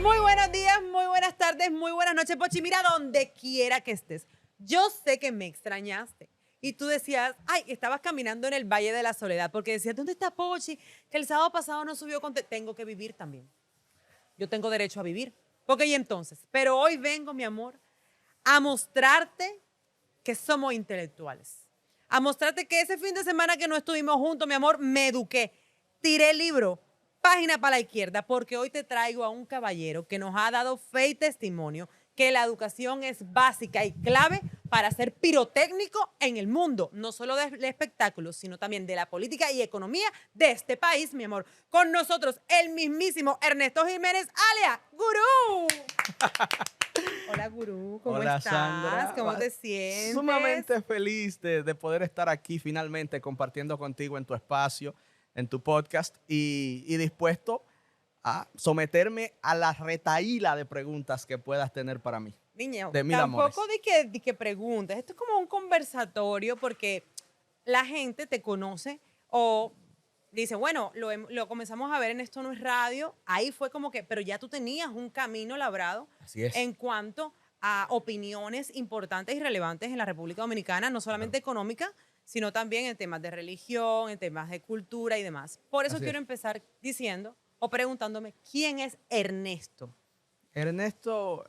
Muy buenos días, muy buenas tardes, muy buenas noches, Pochi. Mira, donde quiera que estés. Yo sé que me extrañaste. Y tú decías, ay, estabas caminando en el Valle de la Soledad, porque decías, ¿dónde está Pochi? Que el sábado pasado no subió contenido. Tengo que vivir también. Yo tengo derecho a vivir. Ok, y entonces, pero hoy vengo, mi amor, a mostrarte que somos intelectuales. A mostrarte que ese fin de semana que no estuvimos juntos, mi amor, me eduqué. Tiré el libro, página para la izquierda, porque hoy te traigo a un caballero que nos ha dado fe y testimonio que la educación es básica y clave para ser pirotécnico en el mundo, no solo del espectáculo, sino también de la política y economía de este país, mi amor. Con nosotros, el mismísimo Ernesto Jiménez, alias Gurú. Hola, Gurú, ¿cómo Hola, estás? Sandra. ¿Cómo te sientes? Sumamente feliz de poder estar aquí finalmente compartiendo contigo en tu espacio, en tu podcast y dispuesto a someterme a la retahíla de preguntas que puedas tener para mí. Niño, De mil tampoco amores. de que preguntes. Esto es como un conversatorio porque la gente te conoce o dice, bueno, lo comenzamos a ver en Esto No es Radio. Ahí fue como que, pero ya tú tenías un camino labrado Así es. en cuanto a opiniones importantes y relevantes en la República Dominicana, no solamente económica, sino también en temas de religión, en temas de cultura y demás. Por eso Así quiero es. empezar diciendo o preguntándome, ¿quién es Ernesto? Ernesto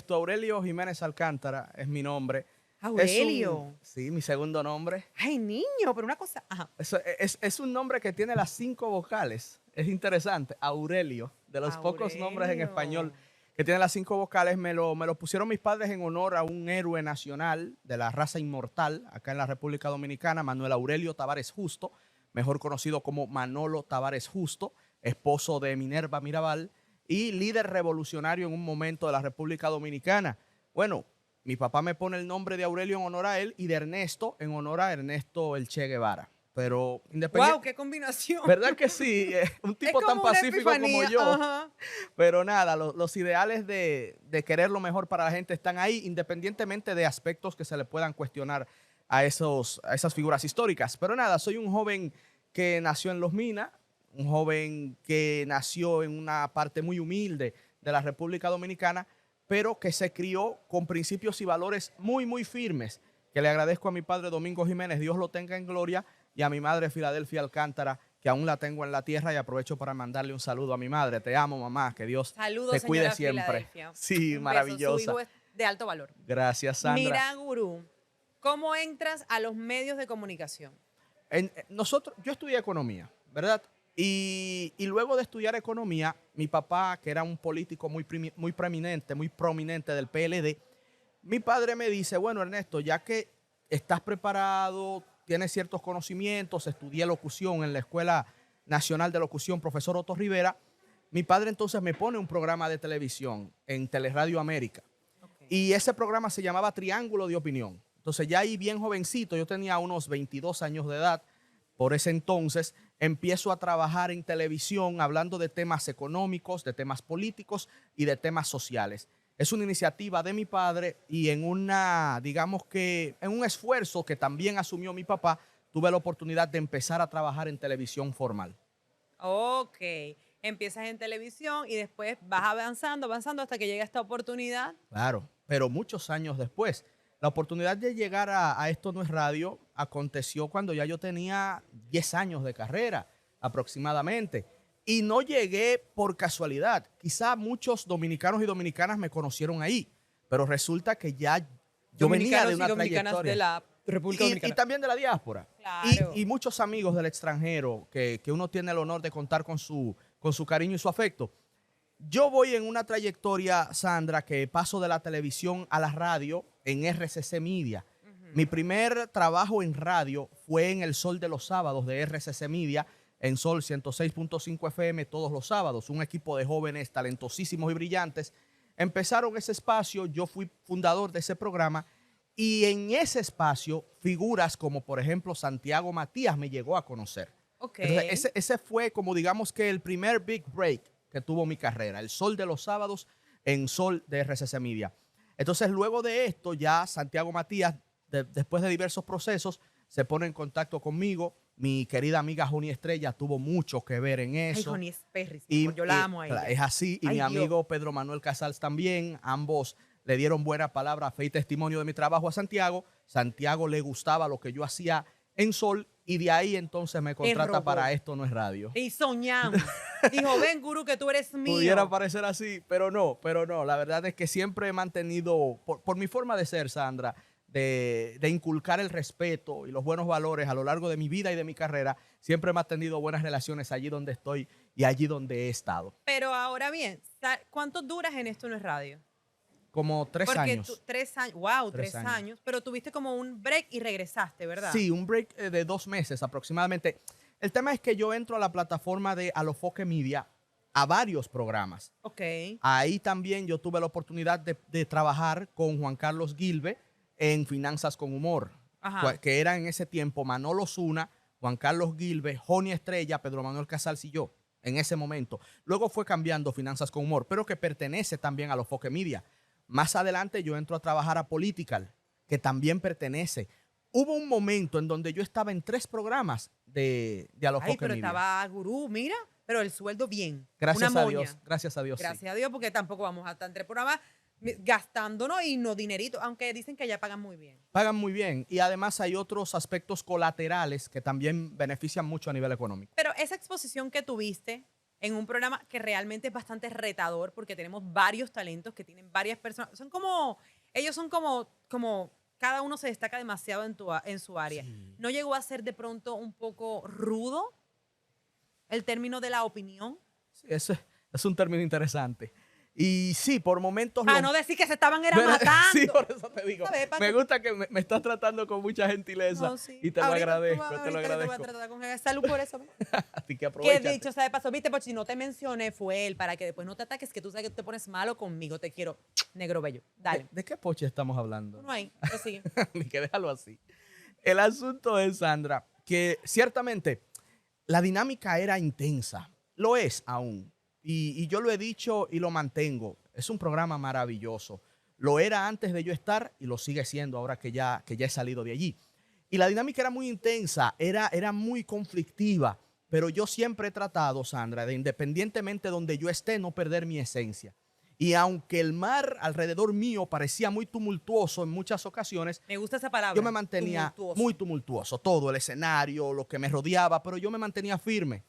Aurelio Jiménez Alcántara es mi nombre. Aurelio. Sí, mi segundo nombre. Ay, niño, pero una cosa. Ajá. Es un nombre que tiene las 5 vocales. Es interesante. Aurelio, de los pocos nombres en Aurelio. español que tiene las 5 vocales, me lo pusieron mis padres en honor a un héroe nacional de la raza inmortal acá en la República Dominicana, Manuel Aurelio Tavares Justo, mejor conocido como Manolo Tavares Justo, esposo de Minerva Mirabal y líder revolucionario en un momento de la República Dominicana. Bueno, mi papá me pone el nombre de Aurelio en honor a él y de Ernesto en honor a Ernesto el Che Guevara. Pero independiente, ¡Wow! ¡Qué combinación! ¿verdad que sí? Un Es tipo tan como una pacífico como epifanía. yo. Ajá. Pero nada, los ideales de querer lo mejor para la gente están ahí, independientemente de aspectos que se le puedan cuestionar a esas figuras históricas. Pero nada, soy un joven que nació en Los Minas, un joven que nació en una parte muy humilde de la República Dominicana, pero que se crió con principios y valores muy, muy firmes, que le agradezco a mi padre Domingo Jiménez, Dios lo tenga en gloria, y a mi madre Filadelfia Alcántara, que aún la tengo en la tierra, y aprovecho para mandarle un saludo a mi madre. Te amo, mamá, que Dios Saludos, te cuide señora siempre. Filadelfia. Sí, Un beso. Su maravillosa. hijo es de alto valor. Gracias, Sandra. Mira, Gurú, ¿cómo entras a los medios de comunicación? Yo estudié economía, ¿verdad? Y luego de estudiar economía, mi papá, que era un político muy prominente del PLD, mi padre me dice, bueno, Ernesto, ya que estás preparado, tienes ciertos conocimientos, estudié locución en la Escuela Nacional de Locución, profesor Otto Rivera, mi padre entonces me pone un programa de televisión en Teleradio América. Okay. Y ese programa se llamaba Triángulo de Opinión. Entonces ya ahí bien jovencito, yo tenía unos 22 años de edad, por ese entonces empiezo a trabajar en televisión hablando de temas económicos, de temas políticos y de temas sociales. Es una iniciativa de mi padre y en un esfuerzo que también asumió mi papá, tuve la oportunidad de empezar a trabajar en televisión formal. Ok. Empiezas en televisión y después vas avanzando hasta que llega esta oportunidad. Claro, pero muchos años después. La oportunidad de llegar a Esto No es Radio aconteció cuando ya yo tenía 10 años de carrera aproximadamente. Y no llegué por casualidad. Quizá muchos dominicanos y dominicanas me conocieron ahí, pero resulta que ya yo venía de una trayectoria. De la República Dominicana. Y también de la diáspora. Claro. Y muchos amigos del extranjero que uno tiene el honor de contar con su cariño y su afecto. Yo voy en una trayectoria, Sandra, que paso de la televisión a la radio en RCC Media. Mi primer trabajo en radio fue en El Sol de los Sábados de RCC Media, en Sol 106.5 FM todos los sábados. Un equipo de jóvenes talentosísimos y brillantes empezaron ese espacio. Yo fui fundador de ese programa y en ese espacio figuras como, por ejemplo, Santiago Matías me llegó a conocer. Okay. Entonces, ese fue como digamos que el primer big break que tuvo mi carrera, El Sol de los Sábados en Sol de RCC Media. Entonces, luego de esto, ya Santiago Matías, después de diversos procesos, se pone en contacto conmigo Mi querida amiga Joni Estrella tuvo mucho que ver en Ay, eso. Joni es perrísimo. Yo la amo a ella. Es así. Y Ay, mi Dios. amigo Pedro Manuel Casals también. Ambos le dieron buena palabra, fe y testimonio de mi trabajo a Santiago. Santiago le gustaba lo que yo hacía en Sol y de ahí entonces me contrata para Esto No Es Radio. Y soñamos. Dijo, ven, gurú, que tú eres mío. Pudiera parecer así, pero no. La verdad es que siempre he mantenido, por mi forma de ser, Sandra, de inculcar el respeto y los buenos valores a lo largo de mi vida y de mi carrera, siempre he mantenido buenas relaciones allí donde estoy y allí donde he estado. Pero ahora bien, ¿cuánto duras en Esto No Es Radio? Como 3 años. Porque 3 años, wow, 3 3 años. Pero tuviste como un break y regresaste, ¿verdad? Sí, un break de 2 meses aproximadamente. El tema es que yo entro a la plataforma de Alofoque Media a varios programas. Ok. Ahí también yo tuve la oportunidad de trabajar con Juan Carlos Gilbe en Finanzas con Humor, Ajá. que era en ese tiempo Manolo Zuna, Juan Carlos Gilbe, Joni Estrella, Pedro Manuel Casals y yo, en ese momento. Luego fue cambiando Finanzas con Humor, pero que pertenece también a Alofoque Media. Más adelante yo entro a trabajar a Political, que también pertenece. Hubo un momento en donde yo estaba en 3 programas de Alofoque Ay, pero Media. estaba gurú, mira, pero el sueldo bien. Gracias Una a moña. Dios, gracias a Dios. Gracias a Dios, porque tampoco vamos a estar en 3 programas gastándonos y no dinerito, aunque dicen que allá pagan muy bien. Pagan muy bien y además hay otros aspectos colaterales que también benefician mucho a nivel económico. Pero esa exposición que tuviste en un programa que realmente es bastante retador porque tenemos varios talentos que tienen varias personas, ellos son como cada uno se destaca demasiado en su área. Sí. ¿No llegó a ser de pronto un poco rudo el término de la opinión? Sí, ese es un término interesante. Y sí, por momentos... Para no decir que se estaban era ¿verdad? matando. Sí, por eso te digo. ¿Sabes? Me gusta que me estás tratando con mucha gentileza No, sí. y te lo Ahorita agradezco, ahorita te lo Te voy a agradezco. tratar con salud por eso. Así que Que aprovecha. dicho sea de paso, viste, porque si no te mencioné fue él, para que después no te ataques, que tú sabes que te pones malo conmigo. Te quiero, negro bello. Dale. ¿De qué poche estamos hablando? No hay, pero sigue. Ni que déjalo así. El asunto es, Sandra, que ciertamente la dinámica era intensa. Lo es aún. Y yo lo he dicho y lo mantengo. Es un programa maravilloso. Lo era antes de yo estar y lo sigue siendo ahora que ya he salido de allí. Y la dinámica era muy intensa, era muy conflictiva. Pero yo siempre he tratado, Sandra, de independientemente donde yo esté, no perder mi esencia. Y aunque el mar alrededor mío parecía muy tumultuoso en muchas ocasiones, Me gusta esa palabra. yo me mantenía tumultuoso. muy tumultuoso. Todo, el escenario, lo que me rodeaba, pero yo me mantenía firme,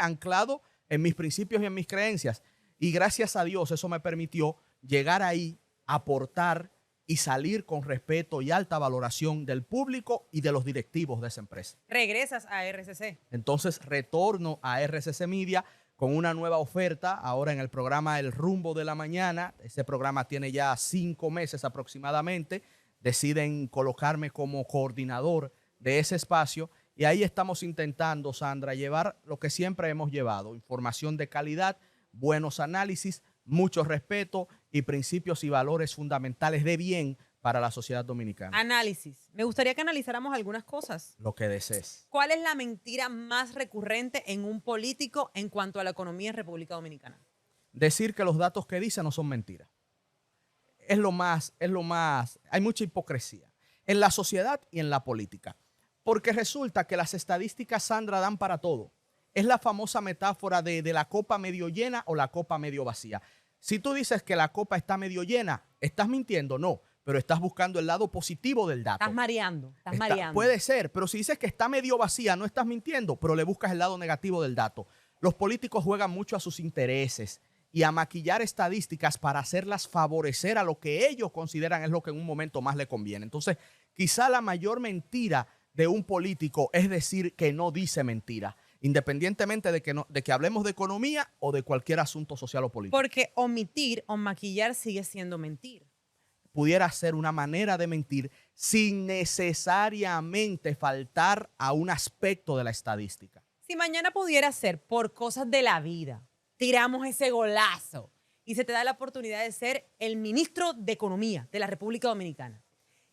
anclado en mis principios y en mis creencias. Y gracias a Dios eso me permitió llegar ahí, aportar y salir con respeto y alta valoración del público y de los directivos de esa empresa. Regresas a RCC. Entonces retorno a RCC Media con una nueva oferta, ahora en el programa El Rumbo de la Mañana. Ese programa tiene ya 5 meses aproximadamente. Deciden colocarme como coordinador de ese espacio y ahí estamos intentando, Sandra, llevar lo que siempre hemos llevado, información de calidad, buenos análisis, mucho respeto y principios y valores fundamentales de bien para la sociedad dominicana. Análisis. Me gustaría que analizáramos algunas cosas. Lo que desees. ¿Cuál es la mentira más recurrente en un político en cuanto a la economía en República Dominicana? Decir que los datos que dice no son mentiras. Es lo más, hay mucha hipocresía en la sociedad y en la política. Porque resulta que las estadísticas, Sandra, dan para todo. Es la famosa metáfora de la copa medio llena o la copa medio vacía. Si tú dices que la copa está medio llena, ¿estás mintiendo? No, pero estás buscando el lado positivo del dato. Estás mareando, estás mareando. Puede ser, pero si dices que está medio vacía, no estás mintiendo, pero le buscas el lado negativo del dato. Los políticos juegan mucho a sus intereses y a maquillar estadísticas para hacerlas favorecer a lo que ellos consideran es lo que en un momento más le conviene. Entonces, quizá la mayor mentira de un político es decir que no dice mentira, independientemente de que hablemos de economía o de cualquier asunto social o político. Porque omitir o maquillar sigue siendo mentir. Pudiera ser una manera de mentir sin necesariamente faltar a un aspecto de la estadística. Si mañana pudiera ser por cosas de la vida, tiramos ese golazo y se te da la oportunidad de ser el ministro de Economía de la República Dominicana,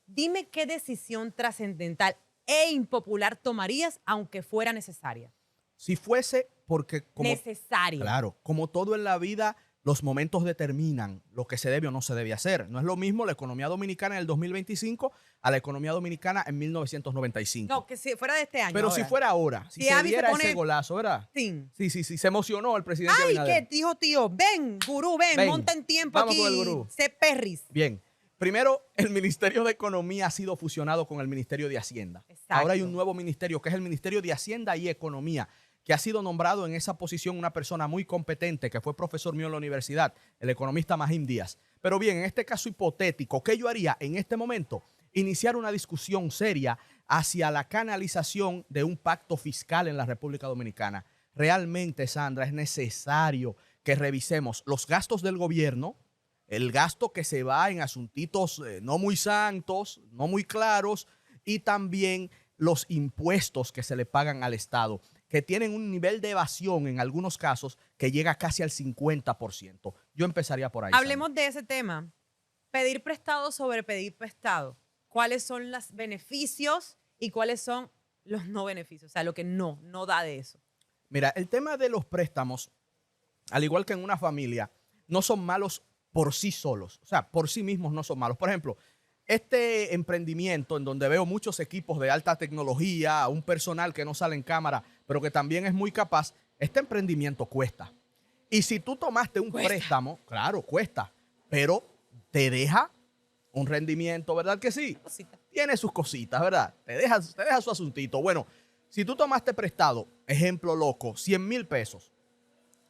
dime qué decisión trascendental e impopular tomarías aunque fuera necesaria. Si fuese porque como Necesaria. claro, como todo en la vida los momentos determinan lo que se debe o no se debe hacer. No es lo mismo la economía dominicana en el 2025 a la economía dominicana en 1995. No, que si fuera de este año. Pero ahora. si fuera ahora, si Si se Abby se diera pone- ese golazo, ¿verdad? Sí. Sí, se emocionó el presidente Ay, Abinader. ¿qué dijo tío? Ven, gurú, ven, monta en tiempo vamos aquí. con el gurú. Sé perris. Bien, primero, el Ministerio de Economía ha sido fusionado con el Ministerio de Hacienda. Exacto. Ahora hay un nuevo ministerio que es el Ministerio de Hacienda y Economía, que ha sido nombrado en esa posición una persona muy competente, que fue profesor mío en la universidad, el economista Mahim Díaz. Pero bien, en este caso hipotético, ¿qué yo haría en este momento? Iniciar una discusión seria hacia la canalización de un pacto fiscal en la República Dominicana. Realmente, Sandra, es necesario que revisemos los gastos del gobierno, el gasto que se va en asuntitos no muy santos, no muy claros, y también los impuestos que se le pagan al Estado, que tienen un nivel de evasión en algunos casos que llega casi al 50%. Yo empezaría por ahí. Hablemos de ese tema. Pedir prestado sobre pedir prestado. ¿Cuáles son los beneficios y cuáles son los no beneficios? O sea, lo que no da de eso. Mira, el tema de los préstamos, al igual que en una familia, no son malos por sí solos. O sea, por sí mismos no son malos. Por ejemplo, este emprendimiento en donde veo muchos equipos de alta tecnología, un personal que no sale en cámara, pero que también es muy capaz, este emprendimiento cuesta. Y si tú tomaste un préstamo, claro, cuesta, pero te deja un rendimiento, ¿verdad que sí? Cosita. Tiene sus cositas, ¿verdad? Te deja su asuntito. Bueno, si tú tomaste prestado, ejemplo loco, 100,000 pesos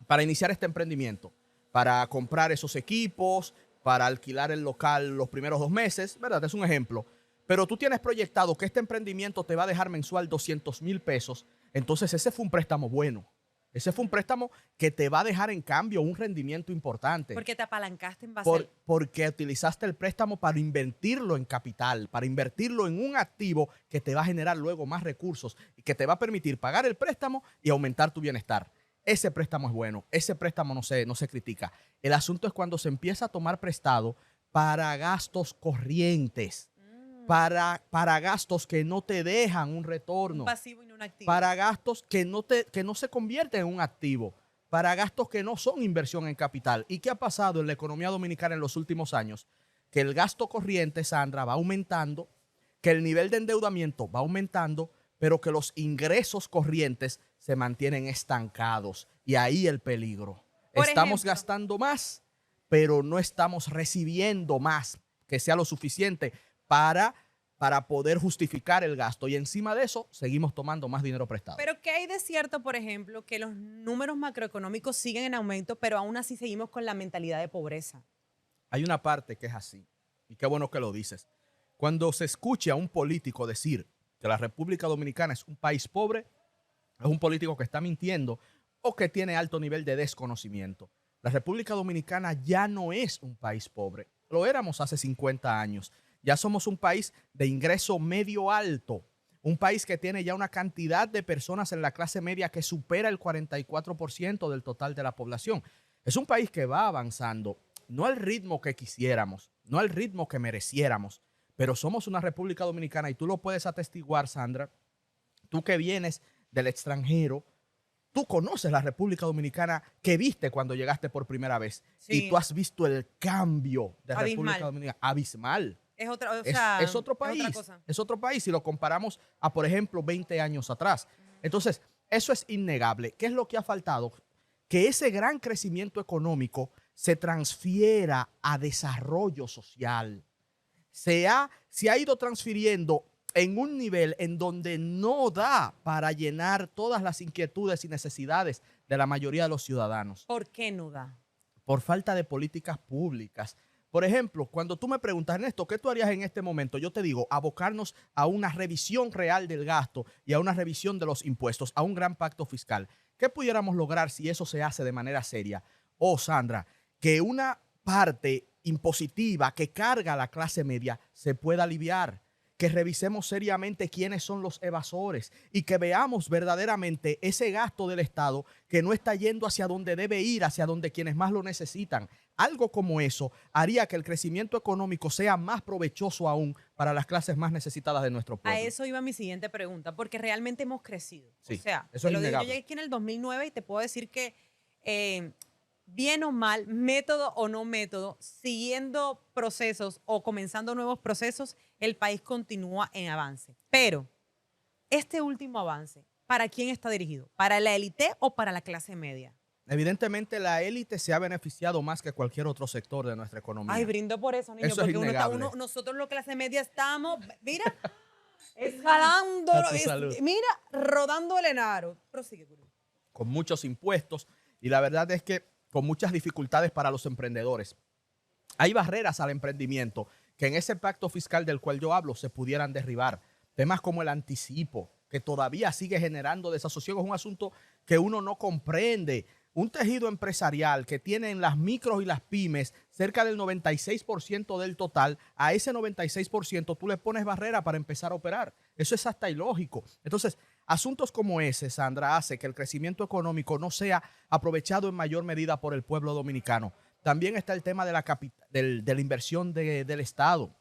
para iniciar este emprendimiento, para comprar esos equipos, para alquilar el local los primeros 2 meses, ¿verdad? Es un ejemplo. Pero tú tienes proyectado que este emprendimiento te va a dejar mensual 200,000 pesos. Entonces ese fue un préstamo bueno. Ese fue un préstamo que te va a dejar en cambio un rendimiento importante. Porque te apalancaste en base al... Porque utilizaste el préstamo para invertirlo en capital, para invertirlo en un activo que te va a generar luego más recursos y que te va a permitir pagar el préstamo y aumentar tu bienestar. Ese préstamo es bueno, ese préstamo no se critica. El asunto es cuando se empieza a tomar prestado para gastos corrientes, para gastos que no te dejan un retorno, Un pasivo y no un activo. para gastos que no se convierten en un activo, para gastos que no son inversión en capital. ¿Y qué ha pasado en la economía dominicana en los últimos años? Que el gasto corriente, Sandra, va aumentando, que el nivel de endeudamiento va aumentando, pero que los ingresos corrientes se mantienen estancados. Y ahí el peligro. Estamos gastando más, pero no estamos recibiendo más que sea lo suficiente para poder justificar el gasto. Y encima de eso, seguimos tomando más dinero prestado. Pero ¿qué hay de cierto, por ejemplo, que los números macroeconómicos siguen en aumento, pero aún así seguimos con la mentalidad de pobreza? Hay una parte que es así. Y qué bueno que lo dices. Cuando se escuche a un político decir que la República Dominicana es un país pobre, es un político que está mintiendo o que tiene alto nivel de desconocimiento. La República Dominicana ya no es un país pobre. Lo éramos hace 50 años. Ya somos un país de ingreso medio alto. Un país que tiene ya una cantidad de personas en la clase media que supera el 44% del total de la población. Es un país que va avanzando, no al ritmo que quisiéramos, no al ritmo que mereciéramos, pero somos una República Dominicana y tú lo puedes atestiguar, Sandra. Tú que vienes del extranjero, tú conoces la República Dominicana que viste cuando llegaste por primera vez. Sí. Y tú has visto el cambio de Abismal. República Dominicana. Abismal. Es otra, o Es, sea, es otro país. otra cosa. Es otro país si lo comparamos a, por ejemplo, 20 años atrás. Entonces, eso es innegable. ¿Qué es lo que ha faltado? Que ese gran crecimiento económico se transfiera a desarrollo social. Se ha ido transfiriendo en un nivel en donde no da para llenar todas las inquietudes y necesidades de la mayoría de los ciudadanos. ¿Por qué no da? Por falta de políticas públicas. Por ejemplo, cuando tú me preguntas, Ernesto, ¿qué tú harías en este momento? Yo te digo, abocarnos a una revisión real del gasto y a una revisión de los impuestos, a un gran pacto fiscal. ¿Qué pudiéramos lograr si eso se hace de manera seria? Oh, Sandra, que una parte impositiva que carga a la clase media se pueda aliviar, que revisemos seriamente quiénes son los evasores y que veamos verdaderamente ese gasto del Estado que no está yendo hacia donde debe ir, hacia donde quienes más lo necesitan. Algo como eso haría que el crecimiento económico sea más provechoso aún para las clases más necesitadas de nuestro pueblo. A eso iba mi siguiente pregunta, porque realmente hemos crecido. Sí, o sea, eso es yo innegable. llegué aquí en el 2009 y te puedo decir que bien o mal, método o no método, siguiendo procesos o comenzando nuevos procesos, el país continúa en avance. Pero este último avance, ¿para quién está dirigido? ¿Para la élite o para la clase media? Evidentemente, la élite se ha beneficiado más que cualquier otro sector de nuestra economía. Ay, brindo por eso, niño, Eso es porque innegable. nosotros los clase media estamos, mira, escalando, A tu salud. mira, rodando el enaro. Prosigue, Guru. Con muchos impuestos y la verdad es que con muchas dificultades para los emprendedores. Hay barreras al emprendimiento que en ese pacto fiscal del cual yo hablo se pudieran derribar. Temas como el anticipo, que todavía sigue generando desasosiego, es un asunto que uno no comprende. Un tejido empresarial que tiene en las micros y las pymes cerca del 96% del total, a ese 96% tú le pones barrera para empezar a operar. Eso es hasta ilógico. Entonces, asuntos como ese, Sandra, hace que el crecimiento económico no sea aprovechado en mayor medida por el pueblo dominicano. También está el tema de la inversión del Estado.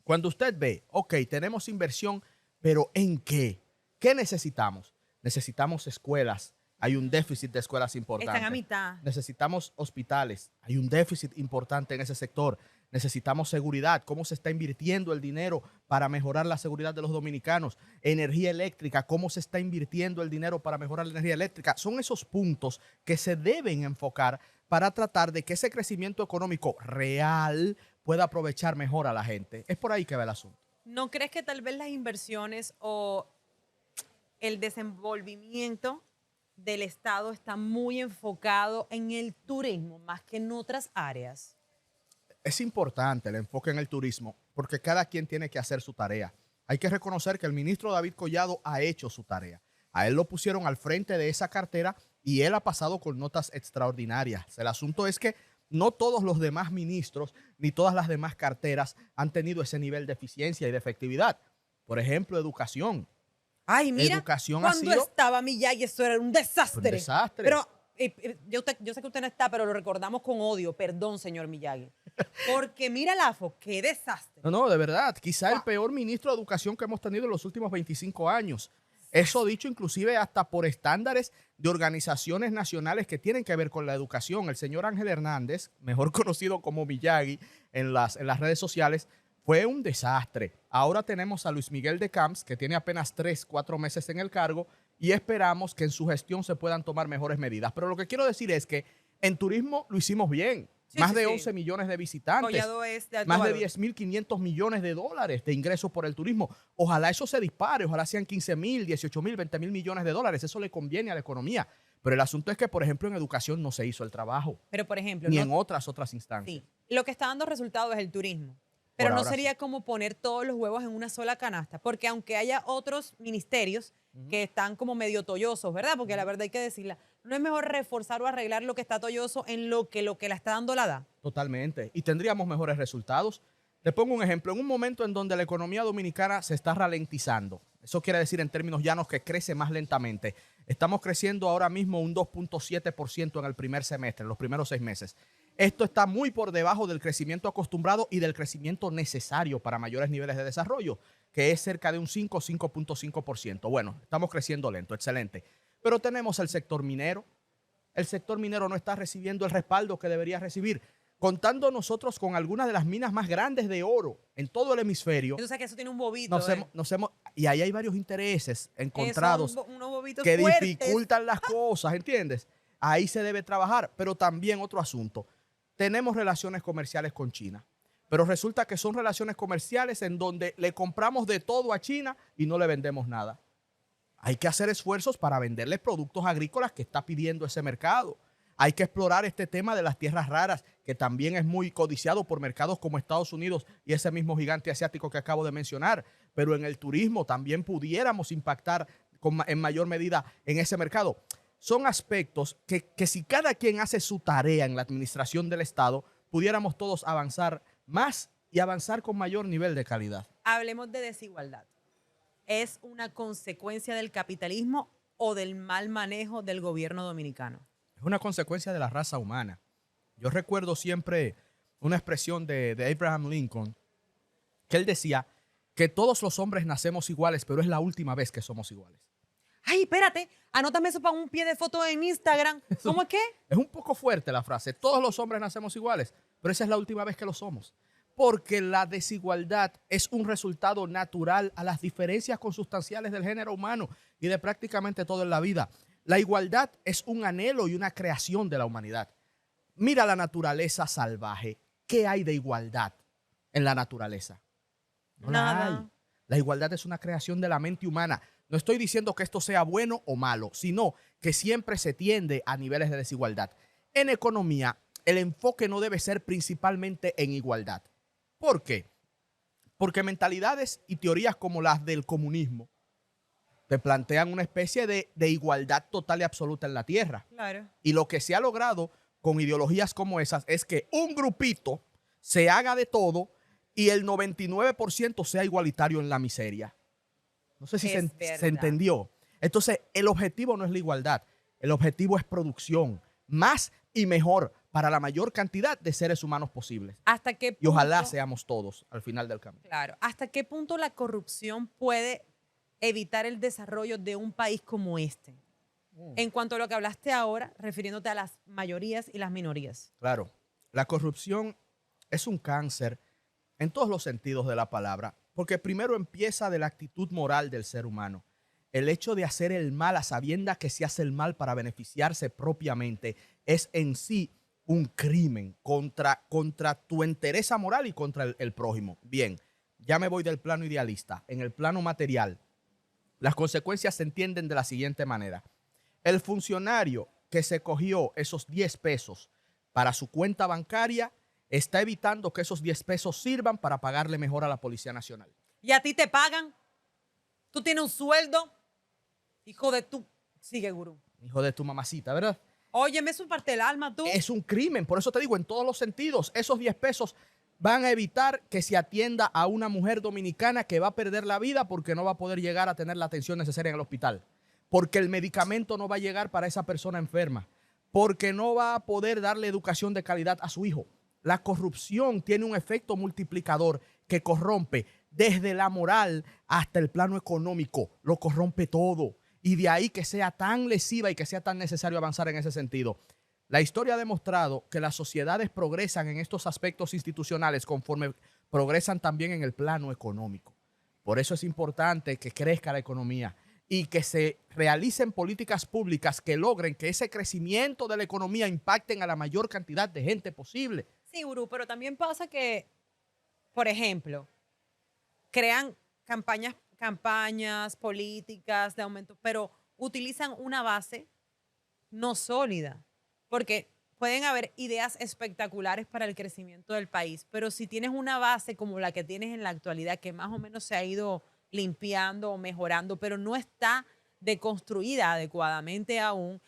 Cuando usted ve, ok, tenemos inversión, pero ¿en qué? ¿Qué necesitamos? Necesitamos escuelas. Hay un déficit de escuelas importante. Están a mitad. Necesitamos hospitales. Hay un déficit importante en ese sector. Necesitamos seguridad. ¿Cómo se está invirtiendo el dinero para mejorar la seguridad de los dominicanos? Energía eléctrica. ¿Cómo se está invirtiendo el dinero para mejorar la energía eléctrica? Son esos puntos que se deben enfocar para tratar de que ese crecimiento económico real pueda aprovechar mejor a la gente. Es por ahí que va el asunto. ¿No crees que tal vez las inversiones o el desenvolvimiento del Estado está muy enfocado en el turismo más que en otras áreas? Es importante el enfoque en el turismo porque cada quien tiene que hacer su tarea. Hay que reconocer que el ministro David Collado ha hecho su tarea. A él lo pusieron al frente de esa cartera y él ha pasado con notas extraordinarias. El asunto es que no todos los demás ministros ni todas las demás carteras han tenido ese nivel de eficiencia y de efectividad. Por ejemplo, educación. Ay, mira, Educación cuando ha sido estaba Miyagi, eso era un desastre. un desastre. Pero yo sé que usted no está, pero lo recordamos con odio. Perdón, señor Miyagi. Porque mira, Lafo, qué desastre. No, de verdad. Quizá el peor ministro de Educación que hemos tenido en los últimos 25 años. Eso dicho inclusive hasta por estándares de organizaciones nacionales que tienen que ver con la educación. El señor Ángel Hernández, mejor conocido como Miyagi en las redes sociales, fue un desastre. Ahora tenemos a Luis Miguel de Camps, que tiene apenas 3-4 meses en el cargo, y esperamos que en su gestión se puedan tomar mejores medidas. Pero lo que quiero decir es que en turismo lo hicimos bien. Sí, Más sí, de sí. 11 millones de visitantes. Collado es de alto Más de valor. 10.500 millones de dólares de ingresos por el turismo. Ojalá eso se dispare, ojalá sean 15.000, 18.000, 20.000 millones de dólares. Eso le conviene a la economía. Pero el asunto es que, por ejemplo, en educación no se hizo el trabajo. Pero, por ejemplo, Ni no- en otras instancias. sí, lo que está dando resultado es el turismo. Pero Por no ahora sería como poner todos los huevos en una sola canasta, porque aunque haya otros ministerios que están como medio tollosos, ¿verdad? Porque la verdad hay que decirla, ¿no es mejor reforzar o arreglar lo que está tolloso en lo que la está dando la da? Totalmente. Y tendríamos mejores resultados. Te pongo un ejemplo. En un momento en donde la economía dominicana se está ralentizando, eso quiere decir en términos llanos que crece más lentamente. Estamos creciendo ahora mismo un 2.7% en el primer semestre, en los primeros 6 meses. Esto está muy por debajo del crecimiento acostumbrado y del crecimiento necesario para mayores niveles de desarrollo, que es cerca de un 5.5%. Bueno, estamos creciendo lento, excelente. Pero tenemos el sector minero. El sector minero no está recibiendo el respaldo que debería recibir, contando nosotros con algunas de las minas más grandes de oro en todo el hemisferio. Entonces que eso tiene un bobito. Y ahí hay varios intereses encontrados Son unos bobitos que fuertes. dificultan las cosas, ¿entiendes? Ahí se debe trabajar, pero también otro asunto. Tenemos relaciones comerciales con China, pero resulta que son relaciones comerciales en donde le compramos de todo a China y no le vendemos nada. Hay que hacer esfuerzos para venderles productos agrícolas que está pidiendo ese mercado. Hay que explorar este tema de las tierras raras, que también es muy codiciado por mercados como Estados Unidos y ese mismo gigante asiático que acabo de mencionar. Pero en el turismo también pudiéramos impactar en mayor medida en ese mercado. Son aspectos que si cada quien hace su tarea en la administración del Estado, pudiéramos todos avanzar más y avanzar con mayor nivel de calidad. Hablemos de desigualdad. ¿Es una consecuencia del capitalismo o del mal manejo del gobierno dominicano? Es una consecuencia de la raza humana. Yo recuerdo siempre una expresión de Abraham Lincoln, que él decía que todos los hombres nacemos iguales, pero es la última vez que somos iguales. Ay, espérate, anótame eso para un pie de foto en Instagram. ¿Cómo es que? Es un poco fuerte la frase. Todos los hombres nacemos iguales, pero esa es la última vez que lo somos. Porque la desigualdad es un resultado natural a las diferencias consustanciales del género humano y de prácticamente todo en la vida. La igualdad es un anhelo y una creación de la humanidad. Mira la naturaleza salvaje. ¿Qué hay de igualdad en la naturaleza? No la hay. La igualdad es una creación de la mente humana. No estoy diciendo que esto sea bueno o malo, sino que siempre se tiende a niveles de desigualdad. En economía, el enfoque no debe ser principalmente en igualdad. ¿Por qué? Porque mentalidades y teorías como las del comunismo te plantean una especie de igualdad total y absoluta en la Tierra. Claro. Y lo que se ha logrado con ideologías como esas es que un grupito se haga de todo y el 99% sea igualitario en la miseria. No sé si se entendió. Entonces, el objetivo no es la igualdad. El objetivo es producción, más y mejor para la mayor cantidad de seres humanos posibles. ¿Hasta qué punto? Y ojalá seamos todos al final del camino. Claro. ¿Hasta qué punto la corrupción puede evitar el desarrollo de un país como este? En cuanto a lo que hablaste ahora, refiriéndote a las mayorías y las minorías. Claro. La corrupción es un cáncer en todos los sentidos de la palabra, porque primero empieza de la actitud moral del ser humano. El hecho de hacer el mal a sabiendas que se hace el mal para beneficiarse propiamente es en sí un crimen contra tu entereza moral y contra el prójimo. Bien, ya me voy del plano idealista. En el plano material, las consecuencias se entienden de la siguiente manera. El funcionario que se cogió esos 10 pesos para su cuenta bancaria está evitando que esos 10 pesos sirvan para pagarle mejor a la Policía Nacional. ¿Y a ti te pagan? ¿Tú tienes un sueldo? Hijo de tu... Sigue, gurú. Hijo de tu mamacita, ¿verdad? Óyeme, eso parte del alma, tú. Es un crimen, por eso te digo, en todos los sentidos, esos 10 pesos van a evitar que se atienda a una mujer dominicana que va a perder la vida porque no va a poder llegar a tener la atención necesaria en el hospital, porque el medicamento no va a llegar para esa persona enferma, porque no va a poder darle educación de calidad a su hijo. La corrupción tiene un efecto multiplicador que corrompe desde la moral hasta el plano económico, lo corrompe todo. Y de ahí que sea tan lesiva y que sea tan necesario avanzar en ese sentido. La historia ha demostrado que las sociedades progresan en estos aspectos institucionales conforme progresan también en el plano económico. Por eso es importante que crezca la economía y que se realicen políticas públicas que logren que ese crecimiento de la economía impacten a la mayor cantidad de gente posible. Sí, gurú, pero también pasa que, por ejemplo, crean campañas políticas de aumento, pero utilizan una base no sólida, porque pueden haber ideas espectaculares para el crecimiento del país, pero si tienes una base como la que tienes en la actualidad, que más o menos se ha ido limpiando o mejorando, pero no está deconstruida adecuadamente aún,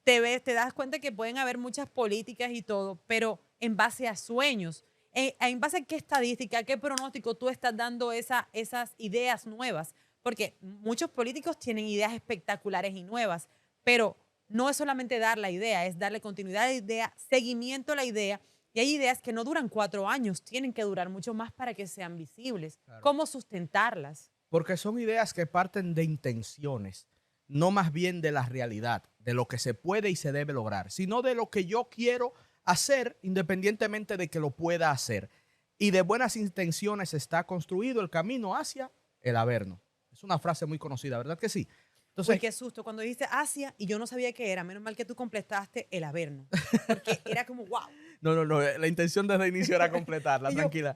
te das cuenta que pueden haber muchas políticas y todo, pero en base a sueños. ¿En base a qué estadística, qué pronóstico tú estás dando esas ideas nuevas? Porque muchos políticos tienen ideas espectaculares y nuevas, pero no es solamente dar la idea, es darle continuidad a la idea, seguimiento a la idea. Y hay ideas que no duran 4 años, tienen que durar mucho más para que sean visibles. Claro. ¿Cómo sustentarlas? Porque son ideas que parten de intenciones, no más bien de la realidad, de lo que se puede y se debe lograr, sino de lo que yo quiero hacer independientemente de que lo pueda hacer. Y de buenas intenciones está construido el camino hacia el Averno. Es una frase muy conocida, ¿verdad que sí? Entonces, uy, qué susto cuando dijiste Asia y yo no sabía qué era. Menos mal que tú completaste el Averno. Porque era como, wow. No. La intención desde el inicio era completarla, tranquila.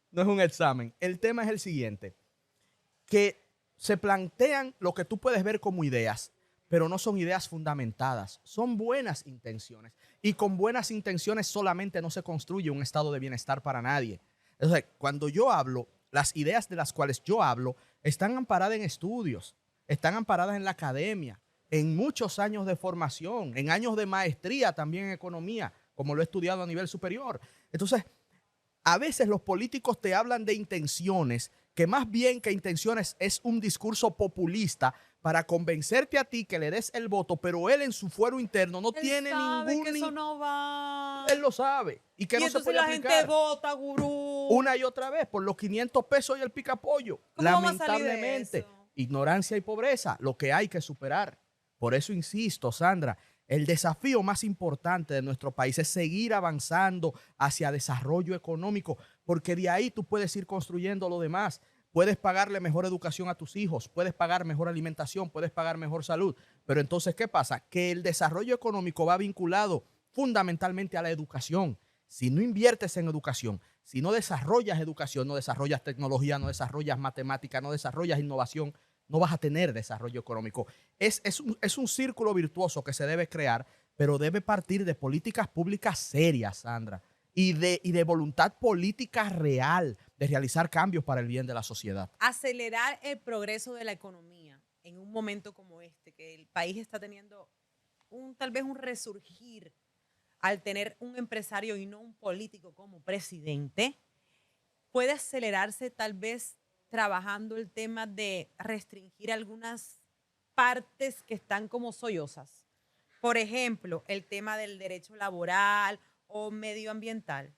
No es un examen. El tema es el siguiente. Que se plantean lo que tú puedes ver como ideas, pero no son ideas fundamentadas. Son buenas intenciones. Y con buenas intenciones solamente no se construye un estado de bienestar para nadie. Entonces, cuando yo hablo, las ideas de las cuales yo hablo están amparadas en estudios, están amparadas en la academia, en muchos años de formación, en años de maestría también en economía, como lo he estudiado a nivel superior. Entonces, a veces los políticos te hablan de intenciones, que más bien que intenciones es un discurso populista para convencerte a ti que le des el voto, pero él en su fuero interno no tiene ningún... que eso no va. Él lo sabe. Y que no se puede aplicar. La gente vota, gurú. Una y otra vez por los 500 pesos y el picapollo. Lamentablemente. ignorancia y pobreza, lo que hay que superar. Por eso insisto, Sandra, el desafío más importante de nuestro país es seguir avanzando hacia desarrollo económico, porque de ahí tú puedes ir construyendo lo demás. Puedes pagarle mejor educación a tus hijos, puedes pagar mejor alimentación, puedes pagar mejor salud. Pero entonces, ¿qué pasa? Que el desarrollo económico va vinculado fundamentalmente a la educación. Si no inviertes en educación, si no desarrollas educación, no desarrollas tecnología, no desarrollas matemática, no desarrollas innovación, no vas a tener desarrollo económico. Es un círculo virtuoso que se debe crear, pero debe partir de políticas públicas serias, Sandra, y de voluntad política real de realizar cambios para el bien de la sociedad. Acelerar el progreso de la economía en un momento como este, que el país está teniendo tal vez un resurgir al tener un empresario y no un político como presidente, puede acelerarse tal vez trabajando el tema de restringir algunas partes que están como sollozas. Por ejemplo, el tema del derecho laboral o medioambiental.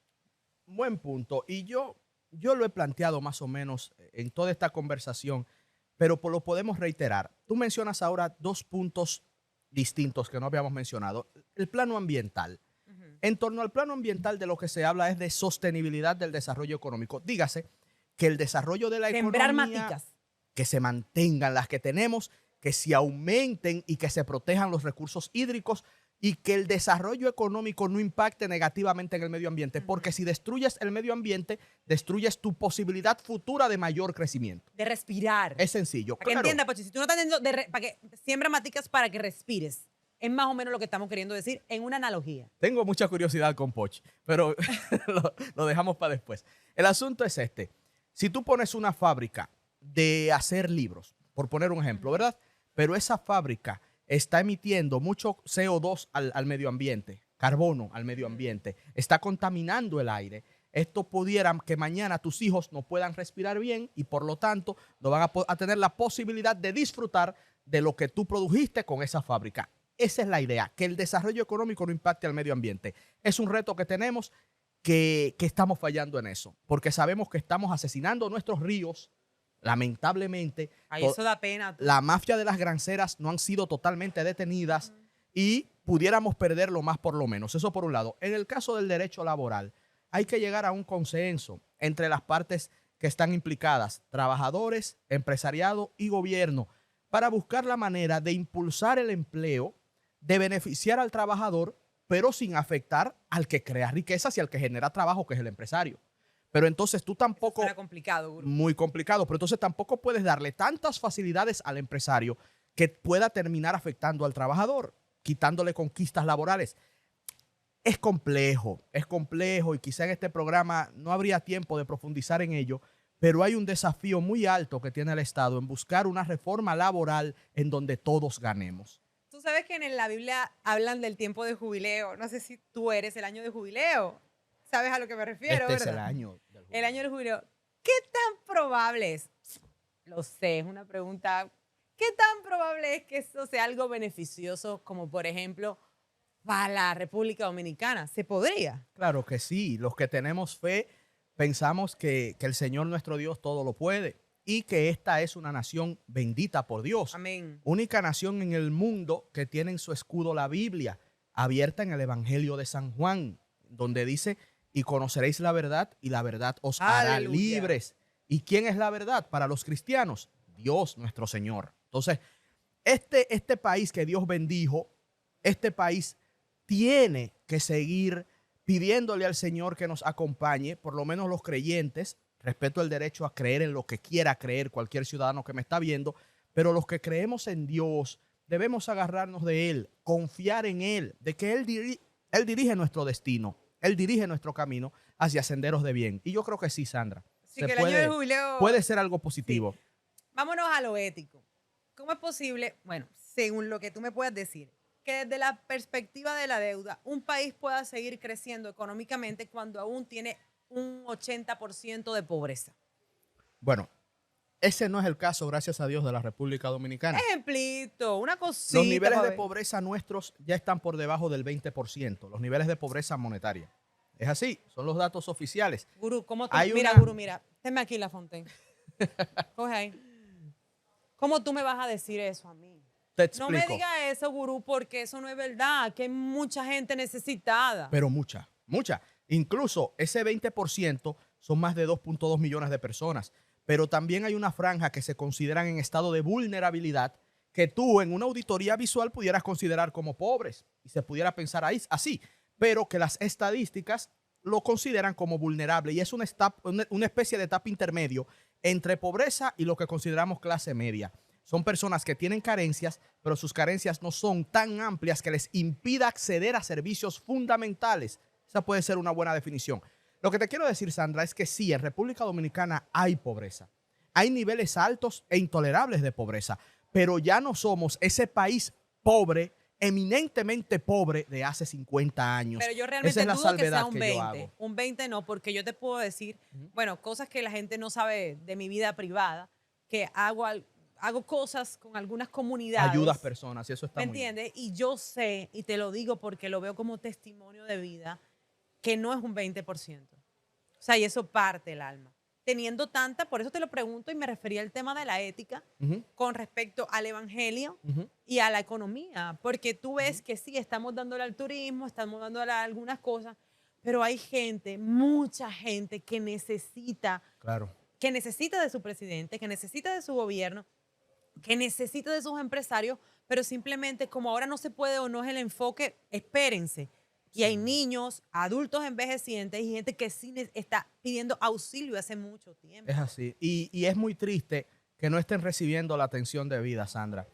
Buen punto. Y yo lo he planteado más o menos en toda esta conversación, pero lo podemos reiterar. Tú mencionas ahora dos puntos distintos que no habíamos mencionado. El plano ambiental. En torno al plano ambiental de lo que se habla es de sostenibilidad del desarrollo económico. Dígase que el desarrollo de la Sembrar economía, maticas. que se mantengan las que tenemos, que se aumenten y que se protejan los recursos hídricos y que el desarrollo económico no impacte negativamente en el medio ambiente, porque si destruyes el medio ambiente, destruyes tu posibilidad futura de mayor crecimiento. De respirar. Es sencillo. Para que entiendas, Pochi, si tú no estás entendiendo, para que siembra maticas para que respires. Es más o menos lo que estamos queriendo decir en una analogía. Tengo mucha curiosidad con Pochi, pero lo dejamos para después. El asunto es este. Si tú pones una fábrica de hacer libros, por poner un ejemplo, ¿verdad? Pero esa fábrica está emitiendo mucho CO2 al medio ambiente, carbono al medio ambiente, está contaminando el aire. Esto pudiera que mañana tus hijos no puedan respirar bien y por lo tanto no van a tener la posibilidad de disfrutar de lo que tú produjiste con esa fábrica. Esa es la idea, que el desarrollo económico no impacte al medio ambiente. Es un reto que tenemos que estamos fallando en eso, porque sabemos que estamos asesinando nuestros ríos, lamentablemente. Ay, eso da pena. La mafia de las granceras no han sido totalmente detenidas y pudiéramos perderlo más por lo menos. Eso por un lado. En el caso del derecho laboral, hay que llegar a un consenso entre las partes que están implicadas, trabajadores, empresariado y gobierno, para buscar la manera de impulsar el empleo, de beneficiar al trabajador, pero sin afectar al que crea riquezas y al que genera trabajo, que es el empresario. Pero entonces tú tampoco... Era complicado, Guru. Muy complicado, pero entonces tampoco puedes darle tantas facilidades al empresario que pueda terminar afectando al trabajador, quitándole conquistas laborales. Es complejo y quizá en este programa no habría tiempo de profundizar en ello, pero hay un desafío muy alto que tiene el Estado en buscar una reforma laboral en donde todos ganemos. Tú sabes que en la Biblia hablan del tiempo de jubileo. No sé si tú eres el año de jubileo. ¿Sabes a lo que me refiero, Este es verdad? el año del jubileo. El año del jubileo. ¿Qué tan probable es? Lo sé, es una pregunta. ¿Qué tan probable es que eso sea algo beneficioso, como por ejemplo para la República Dominicana? ¿Se podría? Claro que sí. Los que tenemos fe pensamos que el Señor nuestro Dios todo lo puede y que esta es una nación bendita por Dios. Amén. Única nación en el mundo que tiene en su escudo la Biblia, abierta en el Evangelio de San Juan, donde dice, y conoceréis la verdad y la verdad os hará Aleluya. libres. ¿Y quién es la verdad para los cristianos? Dios nuestro Señor. Entonces, este país que Dios bendijo, este país tiene que seguir pidiéndole al Señor que nos acompañe, por lo menos los creyentes. Respeto el derecho a creer en lo que quiera creer cualquier ciudadano que me está viendo, pero los que creemos en Dios debemos agarrarnos de Él, confiar en Él, de que Él dirige nuestro destino, Él dirige nuestro camino hacia senderos de bien. Y yo creo que sí, Sandra. Así que el año del jubileo puede ser algo positivo. Sí. Vámonos a lo ético. ¿Cómo es posible, bueno, según lo que tú me puedas decir, que desde la perspectiva de la deuda, un país pueda seguir creciendo económicamente cuando aún tiene un 80% de pobreza? Bueno, ese no es el caso, gracias a Dios, de la República Dominicana. Ejemplito, una cosita. Los niveles de ver. pobreza nuestros ya están por debajo del 20%, los niveles de pobreza monetaria. Es así, son los datos oficiales. Gurú, ¿cómo tú? Hay Mira, una- Gurú, mira, tenme aquí la Fontaine. Coge ahí. ¿Cómo tú me vas a decir eso a mí? Te No me explico. digas eso, gurú, porque eso no es verdad, que hay mucha gente necesitada. Pero mucha, mucha. Incluso ese 20% son más de 2.2 millones de personas. Pero también hay una franja que se consideran en estado de vulnerabilidad que tú en una auditoría visual pudieras considerar como pobres y se pudiera pensar ahí así, pero que las estadísticas lo consideran como vulnerable y es una especie de etapa intermedio entre pobreza y lo que consideramos clase media. Son personas que tienen carencias, pero sus carencias no son tan amplias que les impida acceder a servicios fundamentales. Esa puede ser una buena definición. Lo que te quiero decir, Sandra, es que sí, en República Dominicana hay pobreza. Hay niveles altos e intolerables de pobreza, pero ya no somos ese país pobre, eminentemente pobre de hace 50 años. Pero yo Esa realmente es la dudo que sea salvedad un que 20. yo hago. Un 20 no, porque yo te puedo decir, bueno, cosas que la gente no sabe de mi vida privada, que hago cosas con algunas comunidades. Ayudas personas y eso está ¿Me muy bien. entiendes? Y yo sé, y te lo digo porque lo veo como testimonio de vida, que no es un 20%. O sea, y eso parte el alma. Teniendo tanta, por eso te lo pregunto y me refería al tema de la ética Ujú, con respecto al evangelio ujú. y a la economía, porque tú ves que sí, estamos dándole al turismo, estamos dándole a algunas cosas, pero hay gente, mucha gente Claro. que necesita de su presidente, que necesita de su gobierno, que necesita de sus empresarios, pero simplemente como ahora no se puede o no es el enfoque, espérense. Y hay niños, adultos envejecientes y gente que sí está pidiendo auxilio hace mucho tiempo. Es así. Y es muy triste que no estén recibiendo la atención debida, Sandra.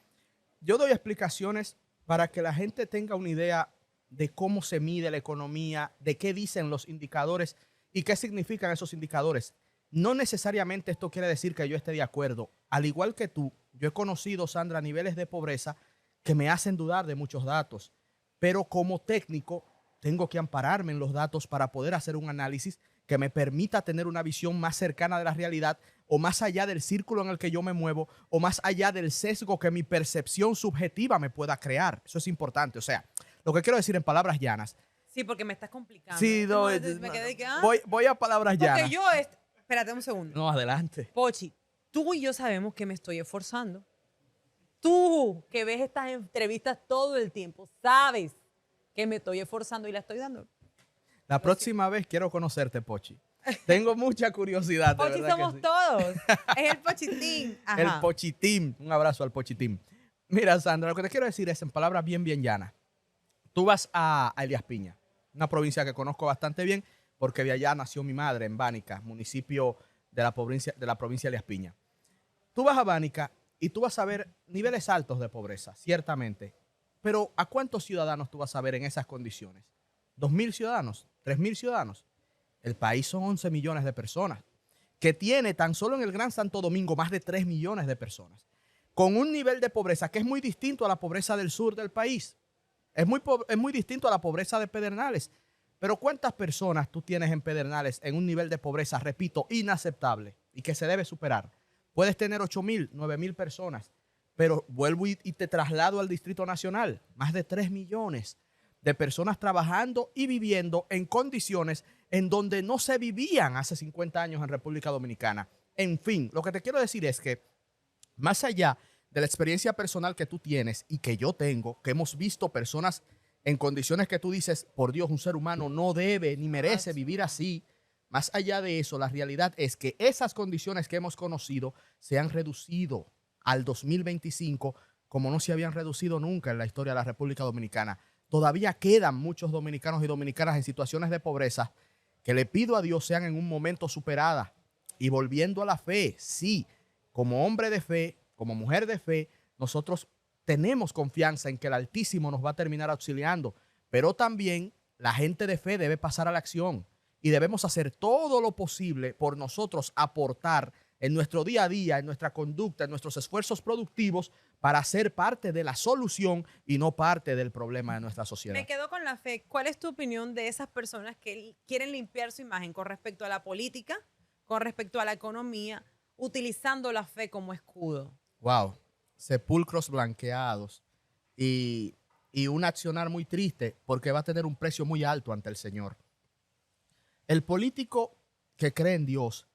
Yo doy explicaciones para que la gente tenga una idea de cómo se mide la economía, de qué dicen los indicadores y qué significan esos indicadores. No necesariamente esto quiere decir que yo esté de acuerdo. Al igual que tú, yo he conocido, Sandra, niveles de pobreza que me hacen dudar de muchos datos. Pero como técnico, tengo que ampararme en los datos para poder hacer un análisis que me permita tener una visión más cercana de la realidad o más allá del círculo en el que yo me muevo o más allá del sesgo que mi percepción subjetiva me pueda crear. Eso es importante. O sea, lo que quiero decir en palabras llanas. Sí, porque me estás complicando. Sí, Me quedé que, voy a palabras llanas. porque yo, espérate un segundo. No, adelante. Pochi, tú y yo sabemos que me estoy esforzando. Tú, que ves estas entrevistas todo el tiempo, sabes que me estoy esforzando y la estoy dando. La próxima vez quiero conocerte, Pochi. Tengo mucha curiosidad. De Pochi verdad que somos sí. todos. Es el Pochitín. Ajá. El Pochitín. Un abrazo al Pochitín. Mira, Sandra, lo que te quiero decir es en palabras bien, bien llanas. Tú vas a Elías Piña, una provincia que conozco bastante bien porque de allá nació mi madre, en Bánica, municipio de la provincia de Elías Piña. Tú vas a Bánica y tú vas a ver niveles altos de pobreza, ciertamente. Pero ¿a cuántos ciudadanos tú vas a ver en esas condiciones? ¿2.000 ciudadanos? ¿3.000 ciudadanos? El país son 11 millones de personas, que tiene tan solo en el Gran Santo Domingo más de 3 millones de personas, con un nivel de pobreza que es muy distinto a la pobreza del sur del país. Es muy distinto a la pobreza de Pedernales. Pero ¿cuántas personas tú tienes en Pedernales en un nivel de pobreza, repito, inaceptable y que se debe superar? Puedes tener 8.000, 9.000 personas, pero vuelvo y te traslado al Distrito Nacional. Más de 3 millones de personas trabajando y viviendo en condiciones en donde no se vivían hace 50 años en República Dominicana. En fin, lo que te quiero decir es que más allá de la experiencia personal que tú tienes y que yo tengo, que hemos visto personas en condiciones que tú dices, por Dios, un ser humano no debe ni merece vivir así. Más allá de eso, la realidad es que esas condiciones que hemos conocido se han reducido al 2025 como no se habían reducido nunca en la historia de la República Dominicana. Todavía quedan muchos dominicanos y dominicanas en situaciones de pobreza que le pido a Dios sean en un momento superadas. Y volviendo a la fe, sí, como hombre de fe, como mujer de fe, nosotros tenemos confianza en que el Altísimo nos va a terminar auxiliando, pero también la gente de fe debe pasar a la acción y debemos hacer todo lo posible por nosotros aportar en nuestro día a día, en nuestra conducta, en nuestros esfuerzos productivos para ser parte de la solución y no parte del problema de nuestra sociedad. Me quedo con la fe. ¿Cuál es tu opinión de esas personas que quieren limpiar su imagen con respecto a la política, con respecto a la economía, utilizando la fe como escudo? Wow, sepulcros blanqueados y un accionar muy triste porque va a tener un precio muy alto ante el Señor. El político que cree en Dios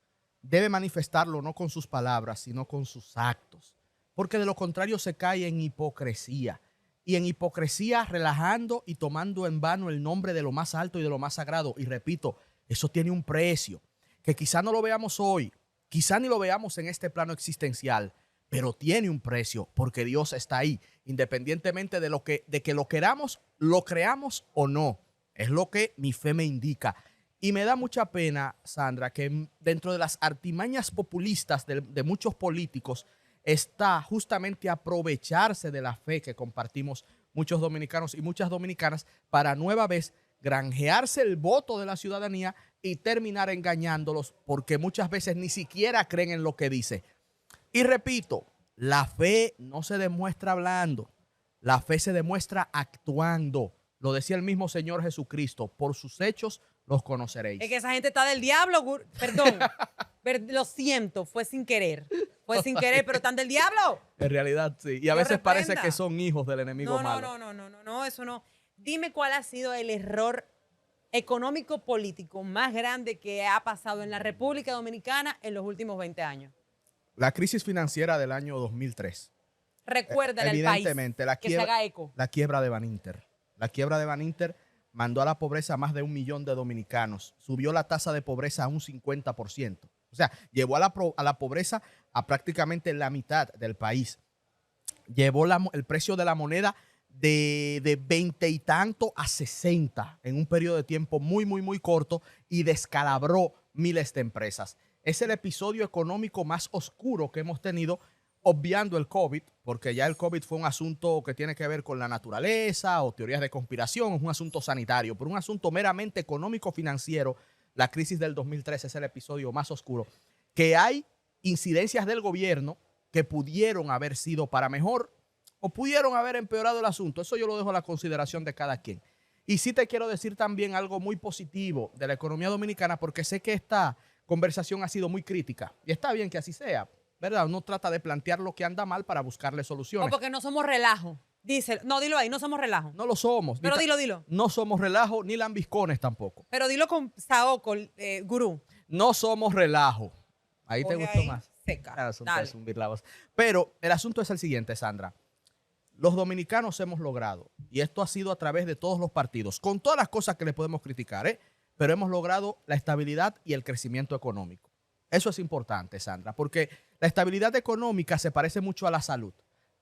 debe manifestarlo no con sus palabras, sino con sus actos. porque de lo contrario se cae en hipocresía. Y en hipocresía relajando y tomando en vano el nombre de lo más alto y de lo más sagrado. Y repito, eso tiene un precio, que quizá no lo veamos hoy, quizá ni lo veamos en este plano existencial, pero tiene un precio porque Dios está ahí, independientemente de que lo queramos, lo creamos o no. Es lo que mi fe me indica. Y me da mucha pena, Sandra, que dentro de las artimañas populistas de muchos políticos está justamente aprovecharse de la fe que compartimos muchos dominicanos y muchas dominicanas para nueva vez granjearse el voto de la ciudadanía y terminar engañándolos porque muchas veces ni siquiera creen en lo que dice. Y repito, la fe no se demuestra hablando, la fe se demuestra actuando. Lo decía el mismo Señor Jesucristo, por sus hechos los conoceréis. Es que esa gente está del diablo, perdón, lo siento, fue sin querer, pero están del diablo. En realidad sí, y a veces parece que son hijos del enemigo malo. No, eso no. Dime cuál ha sido el error económico político más grande que ha pasado en la República Dominicana en los últimos 20 años. La crisis financiera del año 2003. Recuérdale al país que se haga eco. La quiebra de Baninter. La quiebra de Baninter mandó a la pobreza a más de 1 millón de dominicanos. Subió la tasa de pobreza a un 50%. O sea, llevó a la pobreza a prácticamente la mitad del país. Llevó el precio de la moneda de 20 y tanto a 60 en un periodo de tiempo muy, muy, muy corto y descalabró miles de empresas. Es el episodio económico más oscuro que hemos tenido, obviando el COVID, porque ya el COVID fue un asunto que tiene que ver con la naturaleza o teorías de conspiración, es un asunto sanitario, pero un asunto meramente económico-financiero. La crisis del 2003 es el episodio más oscuro, que hay incidencias del gobierno que pudieron haber sido para mejor o pudieron haber empeorado el asunto. Eso yo lo dejo a la consideración de cada quien. Y sí te quiero decir también algo muy positivo de la economía dominicana, porque sé que esta conversación ha sido muy crítica y está bien que así sea, ¿verdad? Uno trata de plantear lo que anda mal para buscarle soluciones. O porque no somos relajo. Dice, no, dilo ahí, no somos relajo. No lo somos. Pero dilo. No somos relajo ni lambiscones tampoco. Pero dilo con saoco, gurú. No somos relajo. Ahí te gustó ahí, más. Seca. Dale. Pero el asunto es el siguiente, Sandra. Los dominicanos hemos logrado, y esto ha sido a través de todos los partidos, con todas las cosas que le podemos criticar, pero hemos logrado la estabilidad y el crecimiento económico. Eso es importante, Sandra, porque la estabilidad económica se parece mucho a la salud.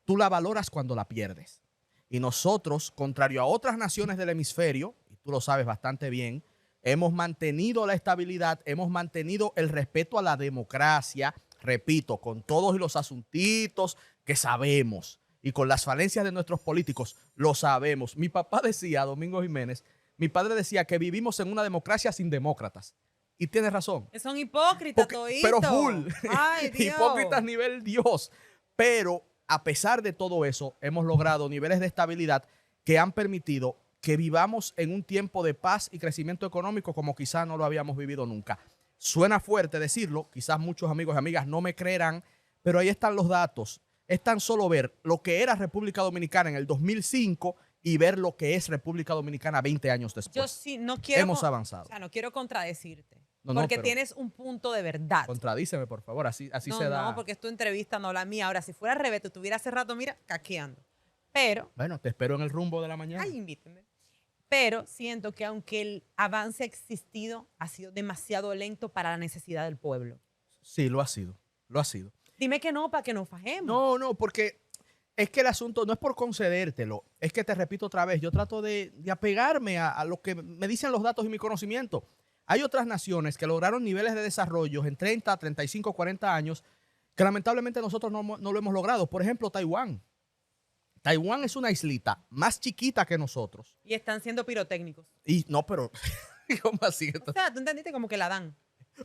Tú la valoras cuando la pierdes. Y nosotros, contrario a otras naciones del hemisferio, y tú lo sabes bastante bien, hemos mantenido la estabilidad, hemos mantenido el respeto a la democracia, repito, con todos los asuntitos que sabemos y con las falencias de nuestros políticos, lo sabemos. Mi papá decía, Domingo Jiménez, mi padre decía que vivimos en una democracia sin demócratas. Y tiene razón. Son hipócritas toditos. Pero full. Ay, Dios. Hipócritas nivel Dios. Pero a pesar de todo eso, hemos logrado niveles de estabilidad que han permitido que vivamos en un tiempo de paz y crecimiento económico como quizás no lo habíamos vivido nunca. Suena fuerte decirlo, quizás muchos amigos y amigas no me creerán, pero ahí están los datos. Es tan solo ver lo que era República Dominicana en el 2005 y ver lo que es República Dominicana 20 años después. Yo sí no quiero... Hemos avanzado. O sea, no quiero contradecirte. No, porque tienes un punto de verdad. Contradíceme, por favor. Así se da. No, porque es tu entrevista, no la mía. Ahora, si fuera al revés, tú estuviera hace rato, mira, caqueando. Pero... Bueno, te espero en el rumbo de la mañana. Ay, invíteme. Pero siento que aunque el avance ha existido, ha sido demasiado lento para la necesidad del pueblo. Sí, lo ha sido. Lo ha sido. Dime que no, para que nos fajemos. No, porque es que el asunto no es por concedértelo. Es que te repito otra vez, yo trato de apegarme a lo que me dicen los datos y mi conocimiento. Hay otras naciones que lograron niveles de desarrollo en 30, 35, 40 años que lamentablemente nosotros no lo hemos logrado. Por ejemplo, Taiwán. Taiwán es una islita más chiquita que nosotros. Y están siendo pirotécnicos. Y no, pero ¿cómo así? O sea, tú entendiste como que la dan.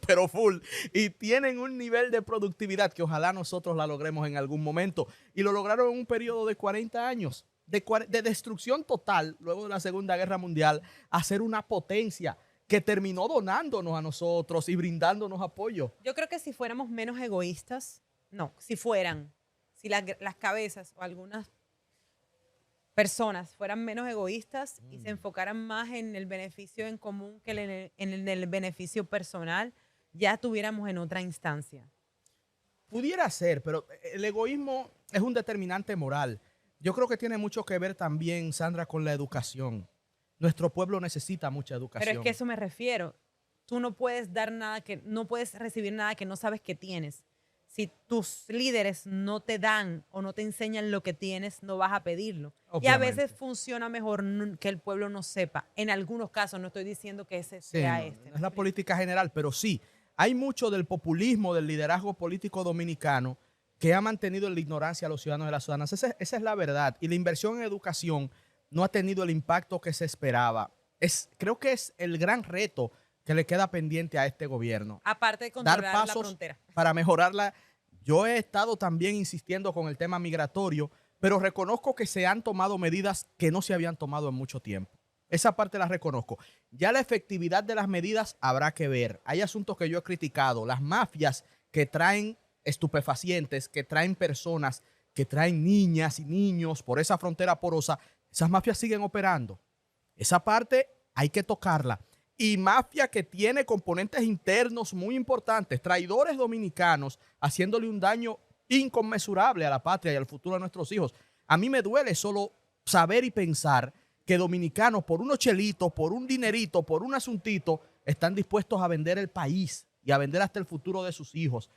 Pero full. Y tienen un nivel de productividad que ojalá nosotros la logremos en algún momento. Y lo lograron en un periodo de 40 años. De destrucción total, luego de la Segunda Guerra Mundial, a ser una potencia que terminó donándonos a nosotros y brindándonos apoyo. Yo creo que si fuéramos menos egoístas, si las cabezas o algunas personas fueran menos egoístas y se enfocaran más en el beneficio en común que en el beneficio personal, ya estuviéramos en otra instancia. Pudiera ser, pero el egoísmo es un determinante moral. Yo creo que tiene mucho que ver también, Sandra, con la educación. Nuestro pueblo necesita mucha educación. Pero es que a eso me refiero. Tú no puedes dar nada no puedes recibir nada que no sabes que tienes. Si tus líderes no te dan o no te enseñan lo que tienes, no vas a pedirlo. Obviamente. Y a veces funciona mejor que el pueblo no sepa. En algunos casos, no estoy diciendo que ese sea No es la política general, pero sí, hay mucho del populismo, del liderazgo político dominicano que ha mantenido en la ignorancia a los ciudadanos y las ciudadanas. Esa es la verdad. Y la inversión en educación no ha tenido el impacto que se esperaba. Creo que es el gran reto que le queda pendiente a este gobierno. Aparte de controlar dar la pasos frontera. para mejorarla. Yo he estado también insistiendo con el tema migratorio, pero reconozco que se han tomado medidas que no se habían tomado en mucho tiempo. Esa parte la reconozco. Ya la efectividad de las medidas habrá que ver. Hay asuntos que yo he criticado. Las mafias que traen estupefacientes, que traen personas, que traen niñas y niños por esa frontera porosa, esas mafias siguen operando. Esa parte hay que tocarla. Y mafia que tiene componentes internos muy importantes, traidores dominicanos, haciéndole un daño inconmensurable a la patria y al futuro de nuestros hijos. A mí me duele solo saber y pensar que dominicanos por unos chelitos, por un dinerito, por un asuntito, están dispuestos a vender el país y a vender hasta el futuro de sus hijos.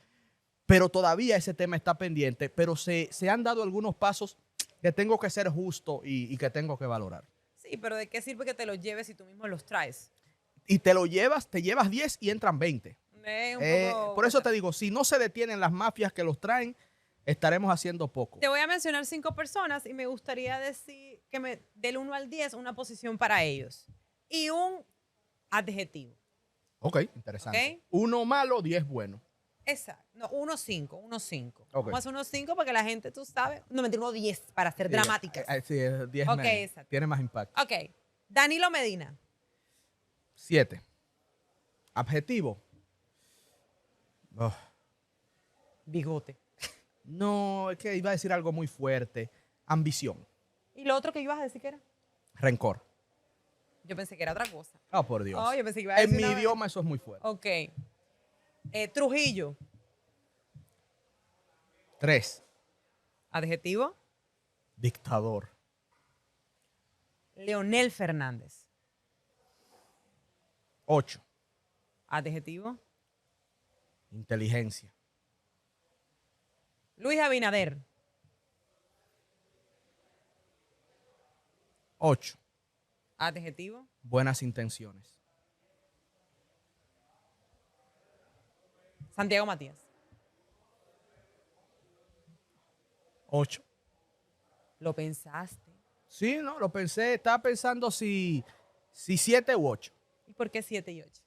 Pero todavía ese tema está pendiente, pero se han dado algunos pasos que tengo que ser justo y que tengo que valorar. Sí, pero ¿de qué sirve que te los lleves si tú mismo los traes? Y te llevas 10 y entran 20. Por eso te digo, si no se detienen las mafias que los traen, estaremos haciendo poco. Te voy a mencionar 5 personas y me gustaría decir que del 1 al 10 una posición para ellos y un adjetivo. Ok, interesante. ¿Okay? 1 malo, 10 bueno. Exacto. No, 1, 5. 1, 5. Okay. Vamos a hacer 1, 5 porque la gente, tú sabes. No, mentira, 1, 10 para ser dramáticas. Sí, 10 exacto. Tiene más impacto. Ok. Danilo Medina. 7. Adjetivo. Bigote. No, es que iba a decir algo muy fuerte. Ambición. ¿Y lo otro que ibas a decir qué era? Rencor. Yo pensé que era otra cosa. Oh, por Dios. Oh, yo pensé que iba a decir en mi idioma eso es muy fuerte. Ok. Trujillo. 3. Adjetivo. Dictador. Leonel Fernández. 8. Adjetivo. Inteligencia. Luis Abinader. 8. Adjetivo. Buenas intenciones. Santiago Matías. 8. ¿Lo pensaste? Sí, no, lo pensé. Estaba pensando si 7 u 8. ¿Y por qué 7 y 8?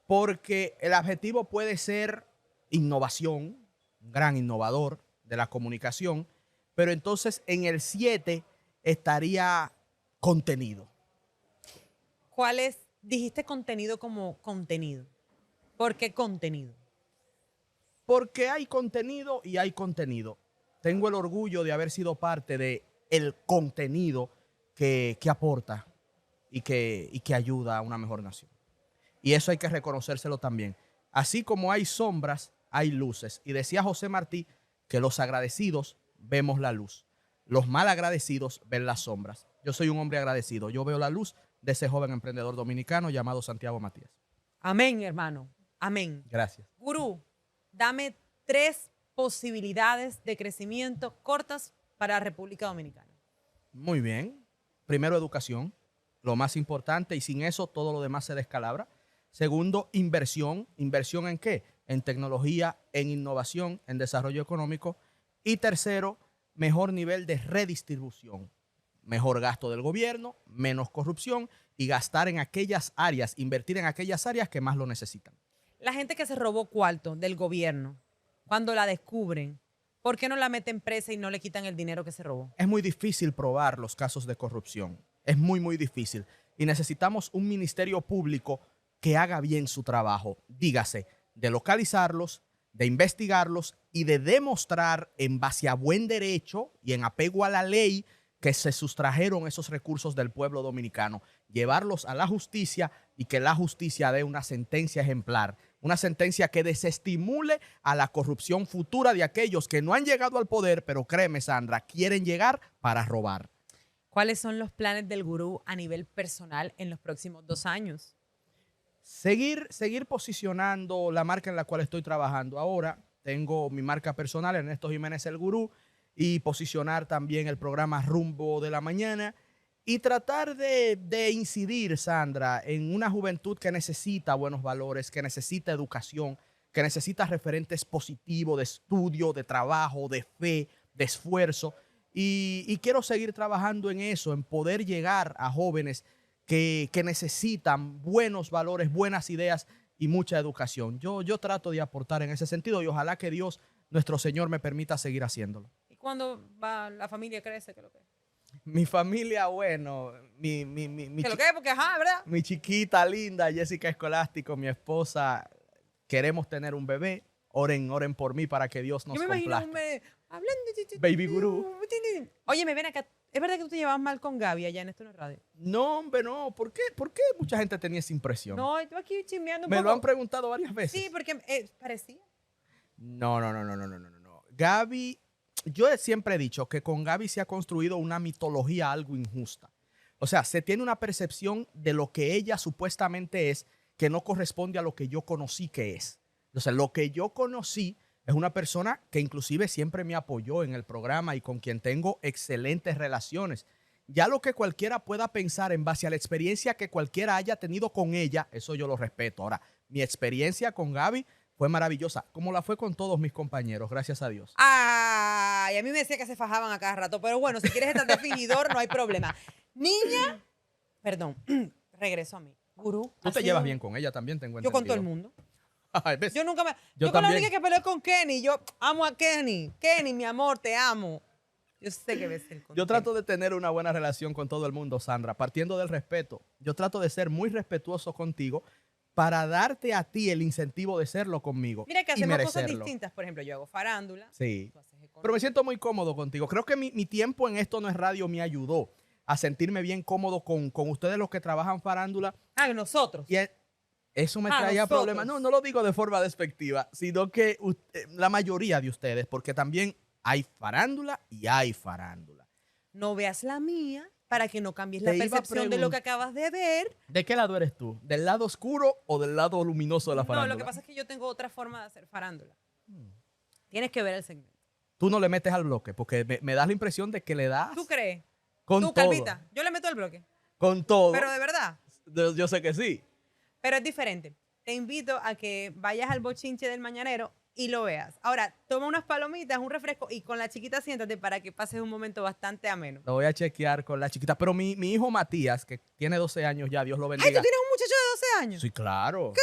Porque el adjetivo puede ser innovación, un gran innovador de la comunicación, pero entonces en el 7 estaría contenido. ¿Cuál es? Dijiste contenido como contenido. ¿Por qué contenido? Porque hay contenido y hay contenido. Tengo el orgullo de haber sido parte del contenido que aporta y que ayuda a una mejor nación. Y eso hay que reconocérselo también. Así como hay sombras, hay luces. Y decía José Martí que los agradecidos vemos la luz. Los mal agradecidos ven las sombras. Yo soy un hombre agradecido. Yo veo la luz de ese joven emprendedor dominicano llamado Santiago Matías. Amén, hermano. Amén. Gracias. Gurú, dame 3 posibilidades de crecimiento cortas para la República Dominicana. Muy bien. Primero, educación, lo más importante, y sin eso todo lo demás se descalabra. Segundo, inversión. ¿Inversión en qué? En tecnología, en innovación, en desarrollo económico. Y tercero, mejor nivel de redistribución. Mejor gasto del gobierno, menos corrupción y gastar en aquellas áreas, invertir en aquellas áreas que más lo necesitan. La gente que se robó cuarto del gobierno, cuando la descubren, ¿por qué no la meten presa y no le quitan el dinero que se robó? Es muy difícil probar los casos de corrupción. Es muy, muy difícil. Y necesitamos un ministerio público que haga bien su trabajo. Dígase, de localizarlos, de investigarlos y de demostrar en base a buen derecho y en apego a la ley que se sustrajeron esos recursos del pueblo dominicano. Llevarlos a la justicia y que la justicia dé una sentencia ejemplar una sentencia que desestimule a la corrupción futura de aquellos que no han llegado al poder, pero créeme, Sandra, quieren llegar para robar. ¿Cuáles son los planes del gurú a nivel personal en los próximos 2 años? Seguir posicionando la marca en la cual estoy trabajando ahora. Tengo mi marca personal, Ernesto Jiménez el Gurú, y posicionar también el programa Rumbo de la Mañana y tratar de incidir, Sandra, en una juventud que necesita buenos valores, que necesita educación, que necesita referentes positivos de estudio, de trabajo, de fe, de esfuerzo. Y quiero seguir trabajando en eso, en poder llegar a jóvenes que necesitan buenos valores, buenas ideas y mucha educación. Yo trato de aportar en ese sentido y ojalá que Dios, nuestro Señor, me permita seguir haciéndolo. ¿Y cuando la familia crece? ¿Qué es lo que es? Mi familia, bueno, ¿Qué es lo que es? Porque, ajá, ¿verdad? mi chiquita linda, Jessica Escolástico, mi esposa, queremos tener un bebé. Oren por mí para que Dios nos Yo me imagino complazca. hablando. Baby Gurú. Oye, me ven acá. ¿Es verdad que tú te llevabas mal con Gaby allá en Esto No es Radio? No, hombre, no. ¿Por qué? ¿Por qué mucha gente tenía esa impresión? No, yo aquí chismeando un Me poco. lo han preguntado varias veces. Sí, porque parecía. No. Gaby, yo siempre he dicho que con Gaby se ha construido una mitología algo injusta. O sea, se tiene una percepción de lo que ella supuestamente es que no corresponde a lo que yo conocí que es. Entonces, lo que yo conocí es una persona que inclusive siempre me apoyó en el programa y con quien tengo excelentes relaciones. Ya lo que cualquiera pueda pensar en base a la experiencia que cualquiera haya tenido con ella, eso yo lo respeto. Ahora, mi experiencia con Gaby fue maravillosa, como la fue con todos mis compañeros, gracias a Dios. Ay, a mí me decía que se fajaban a cada rato, pero bueno, si quieres estar definidor, no hay problema. Niña, perdón, regreso a mí. Gurú. Tú te llevas bien con ella también, tengo Yo entendido. con todo el mundo. Ay, ¿ves? Yo nunca me. Yo Yo con la también. única que peleé con Kenny, yo amo a Kenny. Kenny, mi amor, te amo. Yo sé que ves el Yo trato de tener una buena relación con todo el mundo, Sandra, partiendo del respeto. Yo trato de ser muy respetuoso contigo para darte a ti el incentivo de serlo conmigo. Mira que y hacemos cosas merecerlo. distintas. Por ejemplo, yo hago farándula. Sí. Tú haces economía. Pero me siento muy cómodo contigo. Creo que mi tiempo en Esto No es Radio me ayudó a sentirme bien cómodo con ustedes los que trabajan farándula. Ah, nosotros. Y eso me traía nosotros. problemas. No lo digo de forma despectiva, sino que la mayoría de ustedes, porque también hay farándula y hay farándula. No veas la mía para que no cambies Te la iba a percepción de lo que acabas de ver. ¿De qué lado eres tú? ¿Del lado oscuro o del lado luminoso de la No, farándula? lo que pasa es que yo tengo otra forma de hacer farándula. Tienes que ver el segmento. Tú no le metes al bloque, porque me das la impresión de que le das ¿Tú crees? con Tú, todo. Calvita, yo le meto el bloque. Con todo. Pero de verdad. Yo sé que sí. Pero es diferente. Te invito a que vayas al bochinche del mañanero y lo veas. Ahora, toma unas palomitas, un refresco y con la chiquita siéntate para que pases un momento bastante ameno. Lo voy a chequear con la chiquita. Pero mi hijo Matías, que tiene 12 años ya, Dios lo ¡Ay, bendiga. tú tienes un muchacho de 12 años! Sí, claro. ¿Qué?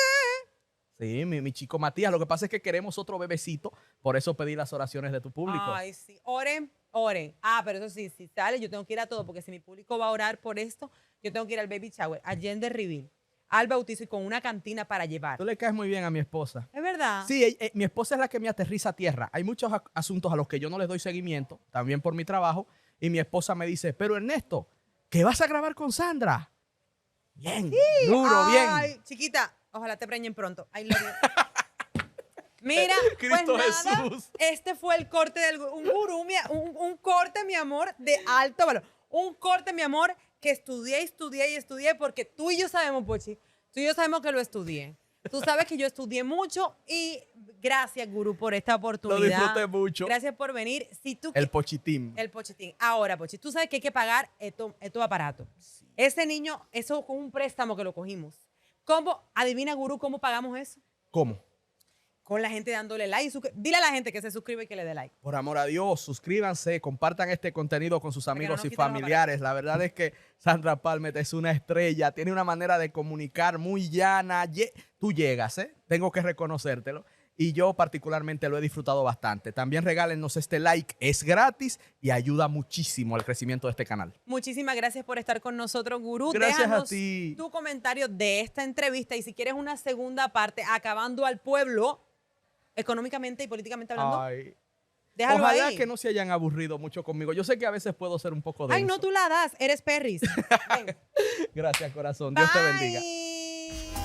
Sí, mi chico Matías. Lo que pasa es que queremos otro bebecito. Por eso pedí las oraciones de tu público. Ay, sí. Oren, oren. Ah, pero eso sí, si sale, yo tengo que ir a todo, porque si mi público va a orar por esto, yo tengo que ir al baby shower, a Gender Reveal, al bautizo y con una cantina para llevar. Tú le caes muy bien a mi esposa. ¿Es verdad? Sí, mi esposa es la que me aterriza a tierra. Hay muchos asuntos a los que yo no les doy seguimiento, también por mi trabajo, y mi esposa me dice, pero Ernesto, ¿qué vas a grabar con Sandra? Bien, duro, Ay, bien. chiquita, ojalá te preñen pronto. I love you. Mira, Cristo pues nada, Jesús. este fue el corte del un gurú, un corte, mi amor, de alto valor. Un corte, mi amor, que estudié porque tú y yo sabemos, Pochi, tú y yo sabemos que lo estudié. Tú sabes que yo estudié mucho y gracias, gurú, por esta oportunidad. Lo disfruté mucho. Gracias por venir. Si tú El pochitín. el pochitín. Ahora, Pochi, tú sabes que hay que pagar estos aparatos. Ese niño, eso con un préstamo que lo cogimos. ¿Cómo? Adivina, gurú, ¿cómo pagamos eso? ¿Cómo? Con la gente dándole like. Dile a la gente que se suscribe y que le dé like. Por amor a Dios, suscríbanse, compartan este contenido con sus Para que no amigos nos y quiten los familiares. La verdad es que Sandra Palmet es una estrella, tiene una manera de comunicar muy llana. Tú llegas, ¿eh? Tengo que reconocértelo. Y yo particularmente lo he disfrutado bastante. También regálenos este like, es gratis y ayuda muchísimo al crecimiento de este canal. Muchísimas gracias por estar con nosotros, gurú. Gracias Déjanos a ti. tu comentario de esta entrevista y si quieres una segunda parte, acabando al pueblo, económicamente y políticamente hablando, Ay. déjalo Ojalá ahí. que no se hayan aburrido mucho conmigo. Yo sé que a veces puedo ser un poco denso. Ay, no, tú la das. Eres perris. Ven. Gracias, corazón. Dios te bendiga. Bye.